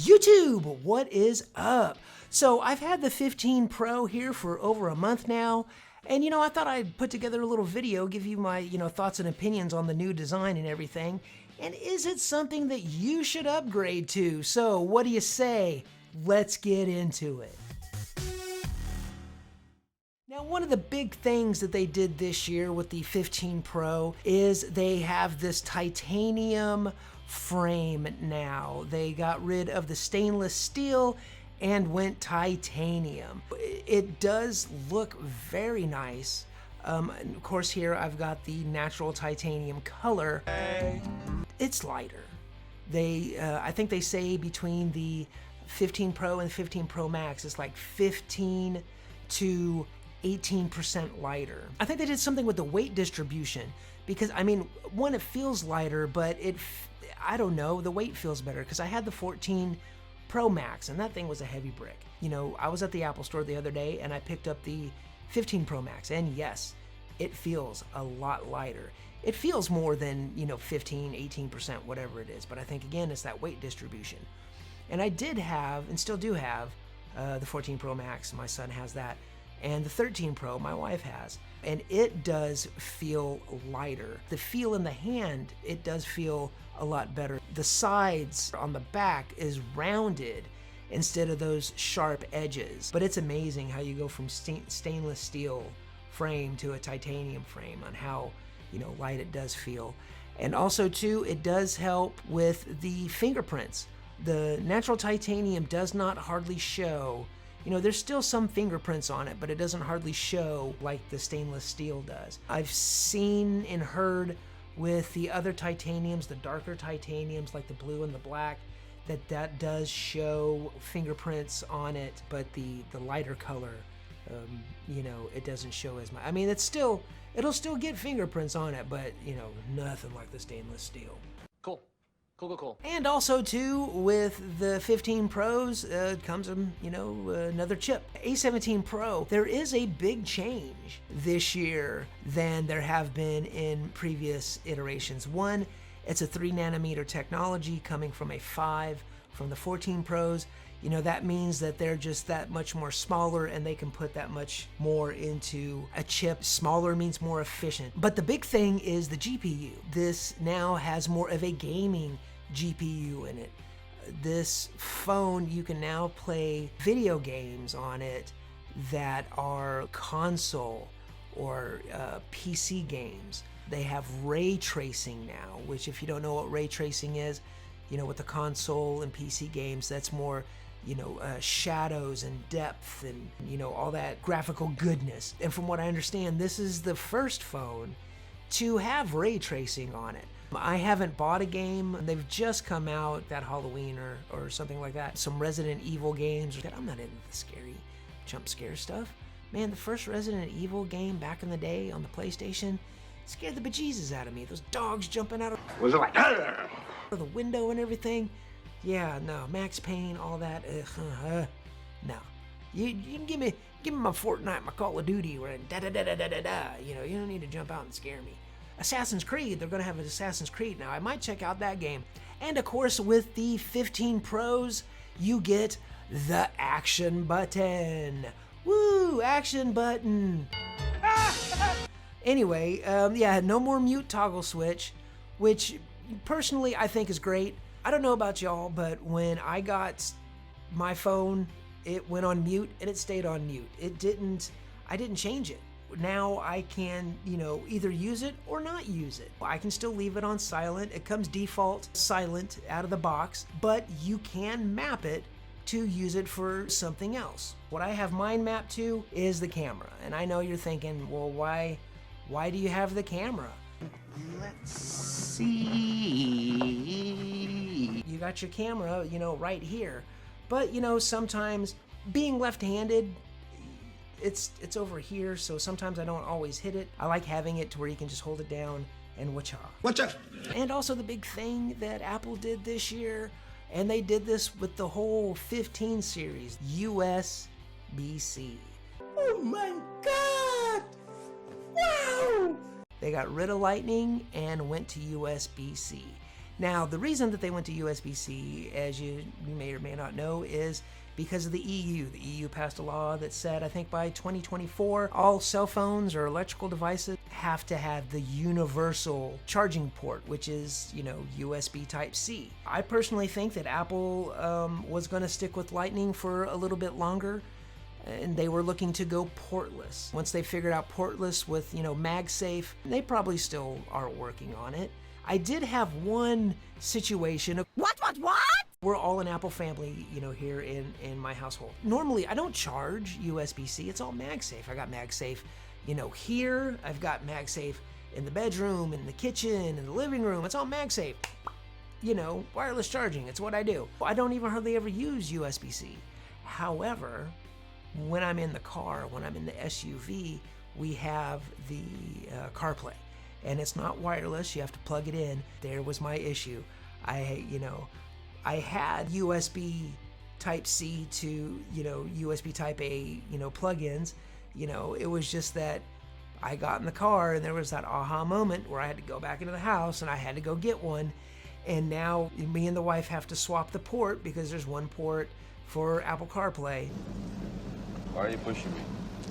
YouTube, what is up? So I've had the 15 Pro here for over a month now, and I thought I'd put together a little video, give you my thoughts and opinions on the new design and everything, and is it something that you should upgrade to? So what do you say? Let's get into it. Now, one of the big things that they did this year with the 15 Pro is they have this titanium frame now. They got rid of the stainless steel and went titanium. It does look very nice. And of course, here I've got the natural titanium color. It's lighter. I think they say between the 15 Pro and 15 Pro Max, it's like 15 to 18% lighter. I think they did something with the weight distribution because, one, it feels lighter, but I don't know, the weight feels better because I had the 14 Pro Max and that thing was a heavy brick. I was at the Apple store the other day and I picked up the 15 Pro Max, and yes, it feels a lot lighter. It feels more than, 15, 18%, whatever it is, but I think again, it's that weight distribution. And I did have, and still do have, the 14 Pro Max, my son has that, and the 13 Pro, my wife has, and it does feel lighter. The feel in the hand, it does feel a lot better. The sides on the back is rounded instead of those sharp edges. But it's amazing how you go from stainless steel frame to a titanium frame on how, light it does feel. And also too, it does help with the fingerprints. The natural titanium does not hardly show. There's still some fingerprints on it, but it doesn't hardly show like the stainless steel does. I've seen and heard with the other titaniums, the darker titaniums like the blue and the black, that does show fingerprints on it, but the lighter color, it doesn't show as much. It'll still get fingerprints on it, but nothing like the stainless steel. Cool. Cool. And also too, with the 15 Pros comes another chip. A17 Pro, there is a big change this year than there have been in previous iterations. One, it's a 3 nanometer technology coming from a 5 from the 14 Pros. That means that they're just that much more smaller and they can put that much more into a chip. Smaller means more efficient. But the big thing is the GPU. This now has more of a gaming GPU in it. This phone, you can now play video games on it that are console or PC games. They have ray tracing now, which if you don't know what ray tracing is, with the console and PC games, that's more shadows and depth and all that graphical goodness. And from what I understand, this is the first phone to have ray tracing on it. I haven't bought a game. They've just come out that Halloween or something like that. Some Resident Evil games. I'm not into the scary jump scare stuff. Man, the first Resident Evil game back in the day on the PlayStation scared the bejesus out of me. Those dogs jumping out of the window and everything. Yeah, no, Max Payne, all that. No, you can give me my Fortnite, my Call of Duty, where you don't need to jump out and scare me. Assassin's Creed, they're gonna have an Assassin's Creed now. I might check out that game. And of course, with the 15 Pros, you get the action button. Woo, action button. Anyway, no more mute toggle switch, which personally I think is great. I don't know about y'all, but when I got my phone, it went on mute and it stayed on mute. I didn't change it. Now I can, either use it or not use it. I can still leave it on silent. It comes default silent out of the box, but you can map it to use it for something else. What I have mine mapped to is the camera. And I know you're thinking, well, why do you have the camera? Let's see. You got your camera, right here. But, sometimes being left-handed, it's over here, so sometimes I don't always hit it. I like having it to where you can just hold it down and watch out. And also the big thing that Apple did this year, and they did this with the whole 15 series, USBC. Oh my God! Wow! They got rid of Lightning and went to USB-C. Now, the reason that they went to USB-C, as you may or may not know, is because of the EU. The EU passed a law that said, I think by 2024, all cell phones or electrical devices have to have the universal charging port, which is, USB Type-C. I personally think that Apple was going to stick with Lightning for a little bit longer, and they were looking to go portless. Once they figured out portless with, MagSafe, they probably still are working on it. I did have one situation of what? We're all an Apple family, here in my household. Normally, I don't charge USB-C. It's all MagSafe. I got MagSafe, here. I've got MagSafe in the bedroom, in the kitchen, in the living room. It's all MagSafe. Wireless charging. It's what I do. I don't even hardly ever use USB-C. However, when I'm in the car, when I'm in the SUV, we have the CarPlay. And it's not wireless. You have to plug it in. There was my issue. I had USB Type-C to, USB Type-A, plugins. It was just that I got in the car and there was that aha moment where I had to go back into the house and I had to go get one. And now me and the wife have to swap the port because there's one port for Apple CarPlay. Why are you pushing me?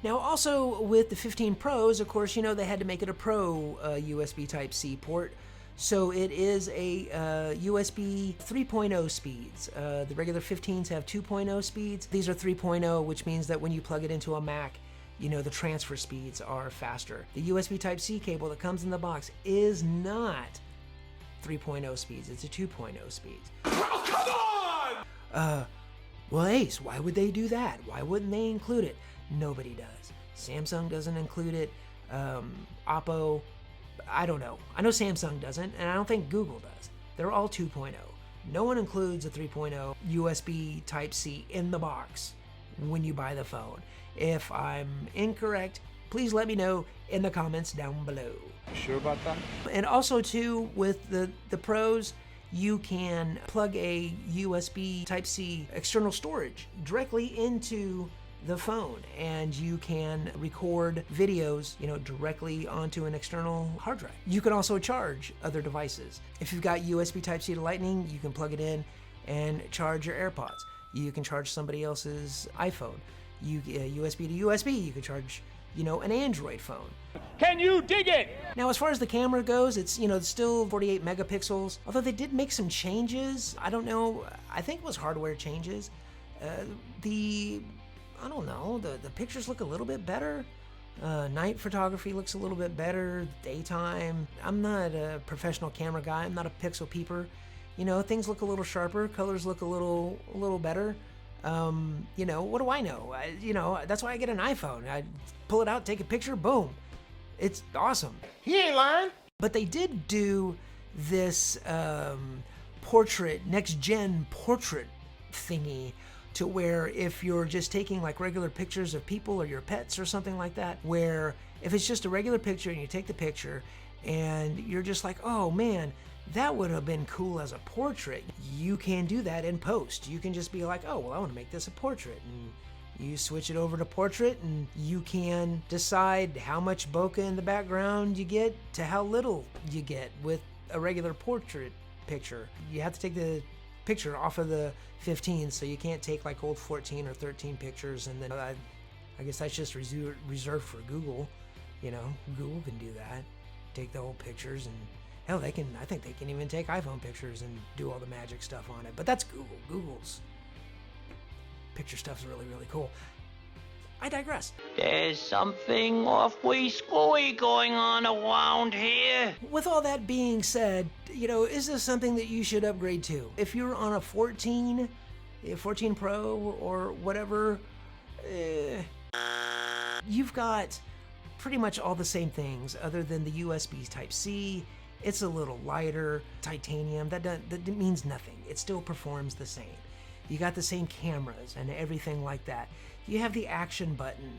Now, also with the 15 Pros, of course, they had to make it a Pro USB Type-C port. So it is a USB 3.0 speeds. The regular 15s have 2.0 speeds. These are 3.0, which means that when you plug it into a Mac, the transfer speeds are faster. The USB Type-C cable that comes in the box is not 3.0 speeds. It's a 2.0 speeds. Oh, come on! Well, Ace, why would they do that? Why wouldn't they include it? Nobody does. Samsung doesn't include it. Oppo, I don't know. I know Samsung doesn't, and I don't think Google does. They're all 2.0. No one includes a 3.0 USB Type-C in the box when you buy the phone. If I'm incorrect, please let me know in the comments down below. You sure about that? And also, too, with the Pros, you can plug a USB Type-C external storage directly into the phone, and you can record videos, directly onto an external hard drive. You can also charge other devices. If you've got USB Type-C to Lightning, you can plug it in and charge your AirPods. You can charge somebody else's iPhone. USB to USB, you can charge, an Android phone. Can you dig it? Now, as far as the camera goes, it's, it's still 48 megapixels, although they did make some changes. I don't know, I think it was hardware changes. I don't know, the pictures look a little bit better. Night photography looks a little bit better. Daytime. I'm not a professional camera guy. I'm not a pixel peeper. Things look a little sharper. Colors look a little better. What do I know? That's why I get an iPhone. I pull it out, take a picture, boom. It's awesome. He ain't lying. But they did do this next gen portrait thingy, to where if you're just taking like regular pictures of people or your pets or something like that, where if it's just a regular picture and you take the picture and you're just like, oh man, that would have been cool as a portrait, you can do that in post. You can just be like, oh, well, I want to make this a portrait. And you switch it over to portrait and you can decide how much bokeh in the background you get to how little you get with a regular portrait picture. You have to take the picture off of the 15, so you can't take like old 14 or 13 pictures, and then I guess that's just reserved for Google. Google can do that, take the old pictures, and hell, I think they can even take iPhone pictures and do all the magic stuff on it. But that's Google. Google's picture stuff is really, really cool. I digress. There's something awfully screwy going on around here. With all that being said, is this something that you should upgrade to? If you're on a 14 Pro or whatever, you've got pretty much all the same things other than the USB Type-C. It's a little lighter, titanium. That means nothing. It still performs the same. You got the same cameras and everything like that. You have the action button.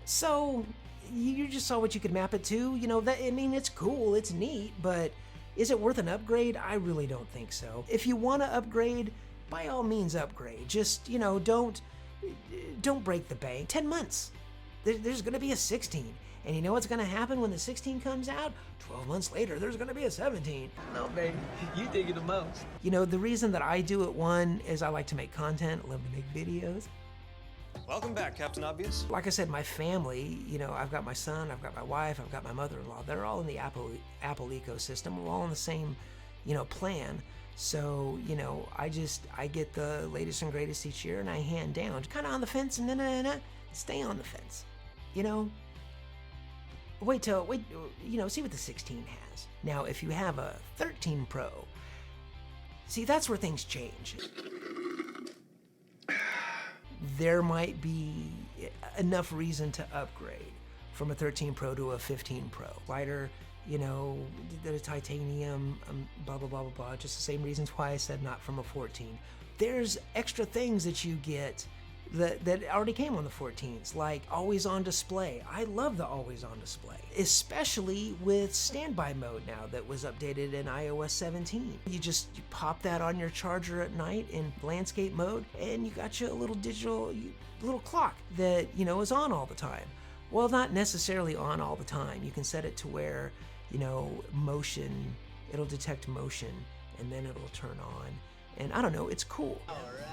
So you just saw what you could map it to. It's cool, it's neat, but is it worth an upgrade? I really don't think so. If you want to upgrade, by all means upgrade. Just, don't break the bank. 10 months. There's going to be a 16. And you know what's gonna happen when the 16 comes out? 12 months later, there's gonna be a 17. No, baby, you dig it the most. You know, the reason that I do it, one, is I like to make content, love to make videos. Welcome back, Captain Obvious. Like I said, my family, you know, I've got my son, I've got my wife, I've got my mother-in-law. They're all in the Apple ecosystem. We're all on the same, you know, plan. So, you know, I get the latest and greatest each year and I hand down. Kind of on the fence and then stay on the fence. You know? Wait, you know, see what the 16 has. Now, if you have a 13 Pro, see, that's where things change. There might be enough reason to upgrade from a 13 Pro to a 15 Pro. Lighter, you know, the titanium, blah, blah, blah, blah, blah. Just the same reasons why I said not from a 14. There's extra things that you get that already came on the 14s, like always on display. I love the always on display, especially with standby mode now that was updated in iOS 17. You pop that on your charger at night in landscape mode, and you got your little little clock that, you know, is on all the time. Well, not necessarily on all the time. You can set it to where, you know, motion, it'll detect motion, and then it'll turn on. And I don't know, it's cool. All right.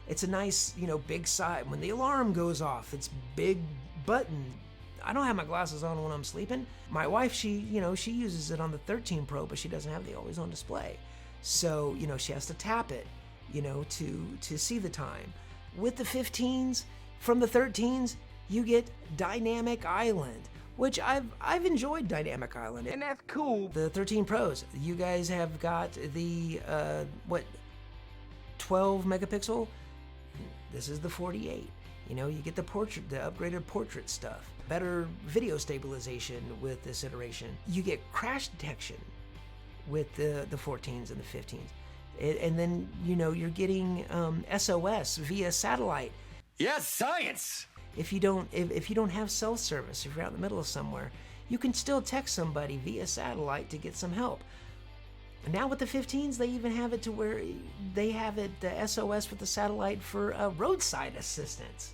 It's a nice, you know, big side. When the alarm goes off, it's big button. I don't have my glasses on when I'm sleeping. My wife, she uses it on the 13 Pro, but she doesn't have the always on display. So, you know, she has to tap it, you know, to see the time. With the 15s, from the 13s, you get Dynamic Island, which I've enjoyed Dynamic Island. And that's cool. The 13 Pros, you guys have got the, 12 megapixel? This is the 48. You know, you get the upgraded portrait stuff. Better video stabilization with this iteration. You get crash detection with the 14s and the 15s. And then, you know, you're getting SOS via satellite. Yes, science! If you don't have cell service, if you're out in the middle of somewhere, you can still text somebody via satellite to get some help. And now with the 15s, they even have it to where they have it, the SOS with the satellite for roadside assistance.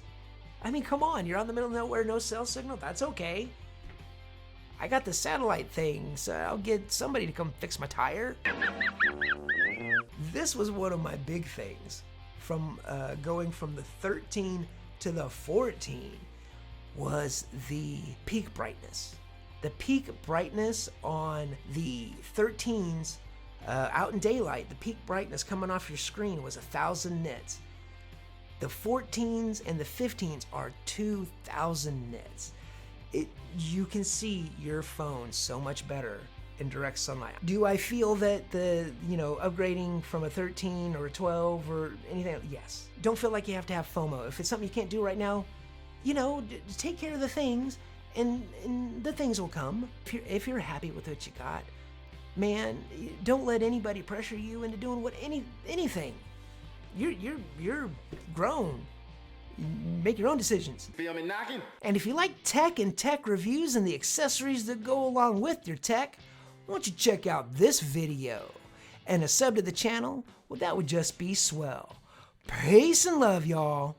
I mean, come on, you're out in the middle of nowhere, no cell signal, that's okay. I got the satellite thing, so I'll get somebody to come fix my tire. This was one of my big things from going from the 13 to the 14 was the peak brightness. The peak brightness on the 13s out in daylight, the peak brightness coming off your screen was 1,000 nits. The 14s and the 15s are 2,000 nits. You can see your phone so much better in direct sunlight. Do I feel that upgrading from a 13 or a 12 or anything? Yes. Don't feel like you have to have FOMO. If it's something you can't do right now, you know, take care of the things and the things will come. If you're happy with what you got, man, don't let anybody pressure you into doing anything. You're grown. Make your own decisions. Feel me knocking? And if you like tech and tech reviews and the accessories that go along with your tech, why don't you check out this video? And a sub to the channel, well, that would just be swell. Peace and love, y'all.